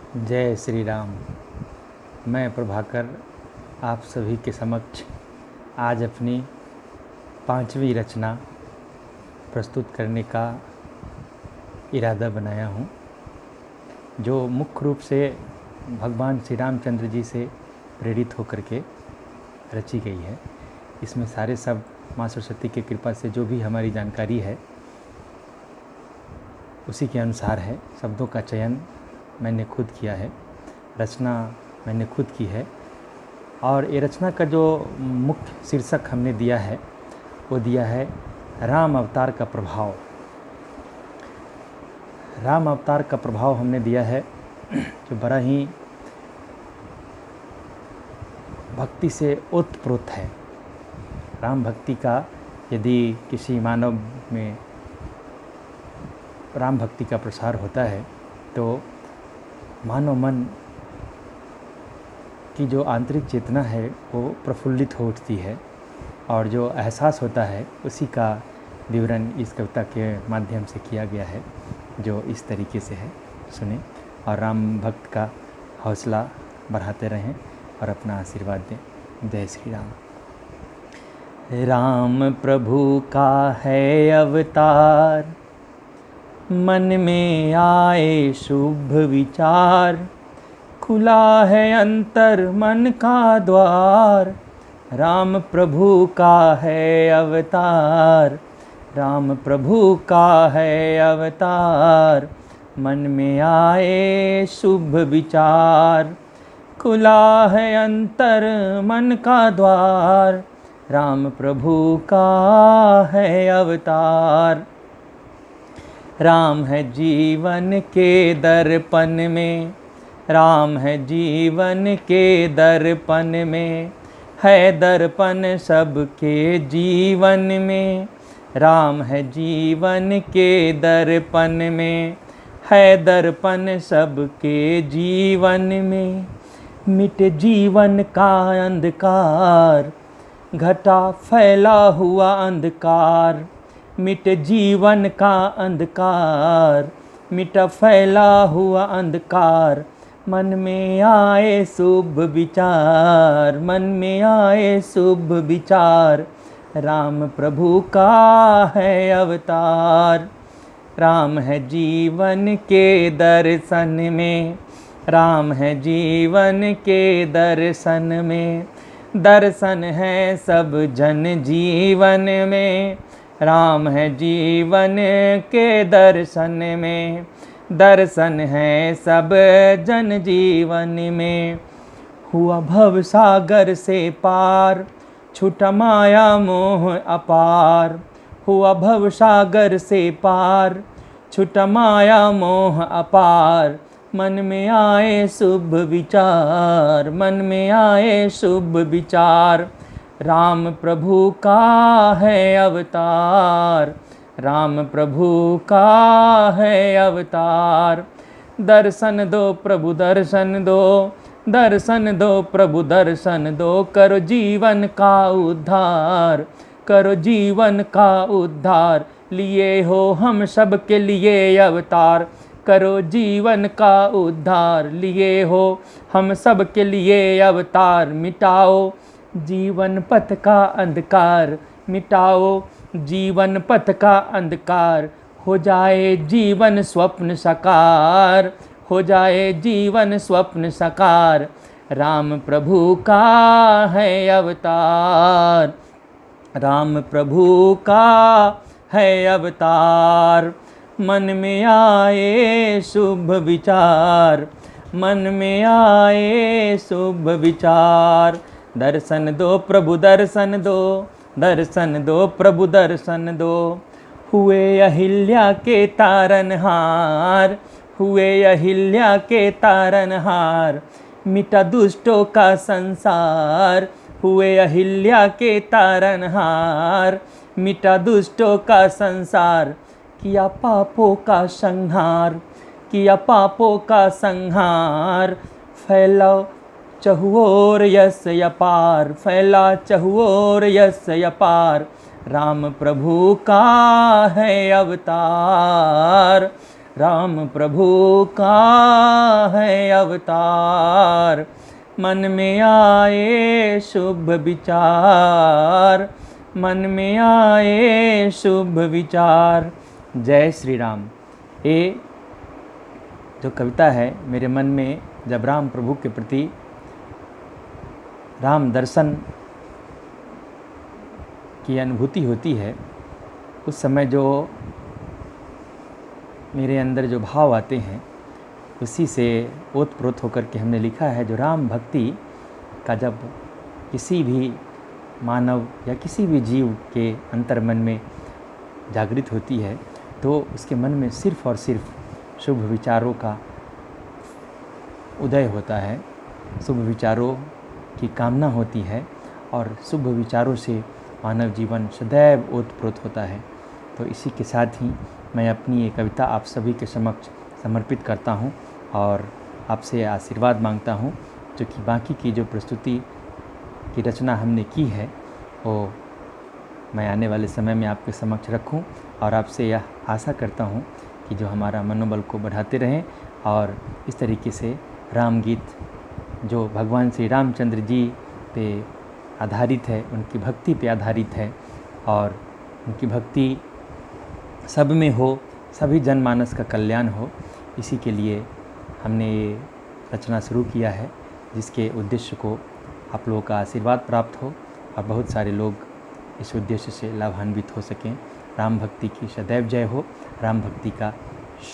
जय श्री राम। मैं प्रभाकर आप सभी के समक्ष आज अपनी 5वीं रचना प्रस्तुत करने का इरादा बनाया हूँ, जो मुख्य रूप से भगवान श्री रामचंद्र जी से प्रेरित होकर के रची गई है। इसमें सारे सब माँ सरस्वती की कृपा से जो भी हमारी जानकारी है उसी के अनुसार है। शब्दों का चयन मैंने खुद किया है, रचना मैंने खुद की है, और ये रचना का जो मुख्य शीर्षक हमने दिया है वो दिया है राम अवतार का प्रभाव। राम अवतार का प्रभाव हमने दिया है जो बड़ा ही भक्ति से ओतप्रोत है। राम भक्ति का यदि किसी मानव में राम भक्ति का प्रसार होता है तो मानव मन की जो आंतरिक चेतना है वो प्रफुल्लित हो उठती है, और जो एहसास होता है उसी का विवरण इस कविता के माध्यम से किया गया है, जो इस तरीके से है। सुने और राम भक्त का हौसला बढ़ाते रहें और अपना आशीर्वाद दें। जय श्री राम। राम प्रभु का है अवतार, मन में आए शुभ विचार, खुला है अंतर मन का द्वार। राम प्रभु का है अवतार, राम प्रभु का है अवतार, मन में आए शुभ विचार, खुला है अंतर मन का द्वार। राम प्रभु का है अवतार। राम है जीवन के दर्पण में, राम है जीवन के दर्पण में, है दर्पण सबके जीवन में। राम है जीवन के दर्पण में, है दर्पण सबके जीवन में। मिट जीवन का अंधकार, घटा फैला हुआ अंधकार, मिट जीवन का अंधकार, मिटा फैला हुआ अंधकार। मन में आए शुभ विचार, मन में आए शुभ विचार। राम प्रभु का है अवतार। राम है जीवन के दर्शन में, राम है जीवन के दर्शन में, दर्शन है सब जन जीवन में। राम है जीवन के दर्शन में, दर्शन है सब जन जीवन में। हुआ भव सागर से पार, छूटा माया मोह अपार। हुआ भव सागर से पार, छूटा माया मोह अपार। मन में आए शुभ विचार, मन में आए शुभ विचार। राम प्रभु का है अवतार, राम प्रभु का है अवतार। दर्शन दो प्रभु दर्शन दो, दर्शन दो प्रभु दर्शन दो। करो जीवन का उद्धार, करो जीवन का उद्धार। लिए हो हम सब के लिए अवतार, करो जीवन का उद्धार। लिए हो हम सब के लिए अवतार। मिटाओ जीवन पथ का अंधकार, मिटाओ जीवन पथ का अंधकार। हो जाए जीवन स्वप्न साकार, हो जाए जीवन स्वप्न साकार। राम प्रभु का है अवतार, राम प्रभु का है अवतार। मन में आए शुभ विचार, मन में आए शुभ विचार। दर्शन दो प्रभु दर्शन दो, दर्शन दो प्रभु दर्शन दो। हुए अहिल्या के तारनहार, हुए अहिल्या के तारनहार। मिटा दुष्टों का संसार, हुए अहिल्या के तारनहार। मिटा दुष्टों का संसार। किया पापों का संहार, किया पापों का संहार। फैलाओ चहुओर यश अपार, फैला चहुओर यश अपार। राम प्रभु का है अवतार, राम प्रभु का है अवतार, मन में आए शुभ विचार, मन में आए शुभ विचार। जय श्री राम। ये जो कविता है मेरे मन में जब राम प्रभु के प्रति राम दर्शन की अनुभूति होती है, उस समय जो मेरे अंदर जो भाव आते हैं उसी से ओतप्रोत होकर के हमने लिखा है। जो राम भक्ति का जब किसी भी मानव या किसी भी जीव के अंतर्मन में जागृत होती है तो उसके मन में सिर्फ़ और सिर्फ शुभ विचारों का उदय होता है, शुभ विचारों की कामना होती है और शुभ विचारों से मानव जीवन सदैव ओतप्रोत होता है। तो इसी के साथ ही मैं अपनी ये कविता आप सभी के समक्ष समर्पित करता हूँ और आपसे आशीर्वाद मांगता हूँ, जो कि बाकी की जो प्रस्तुति की रचना हमने की है वो मैं आने वाले समय में आपके समक्ष रखूं और आपसे यह आशा करता हूं कि जो हमारा मनोबल को बढ़ाते रहें और इस तरीके से राम गीत जो भगवान श्री रामचंद्र जी पे आधारित है, उनकी भक्ति पे आधारित है और उनकी भक्ति सब में हो, सभी जनमानस का कल्याण हो, इसी के लिए हमने ये रचना शुरू किया है, जिसके उद्देश्य को आप लोगों का आशीर्वाद प्राप्त हो और बहुत सारे लोग इस उद्देश्य से लाभान्वित हो सकें। राम भक्ति की सदैव जय हो, राम भक्ति का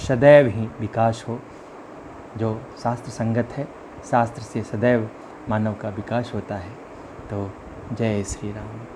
सदैव ही विकास हो। जो शास्त्र संगत है, शास्त्र से सदैव मानव का विकास होता है। तो जय श्री राम।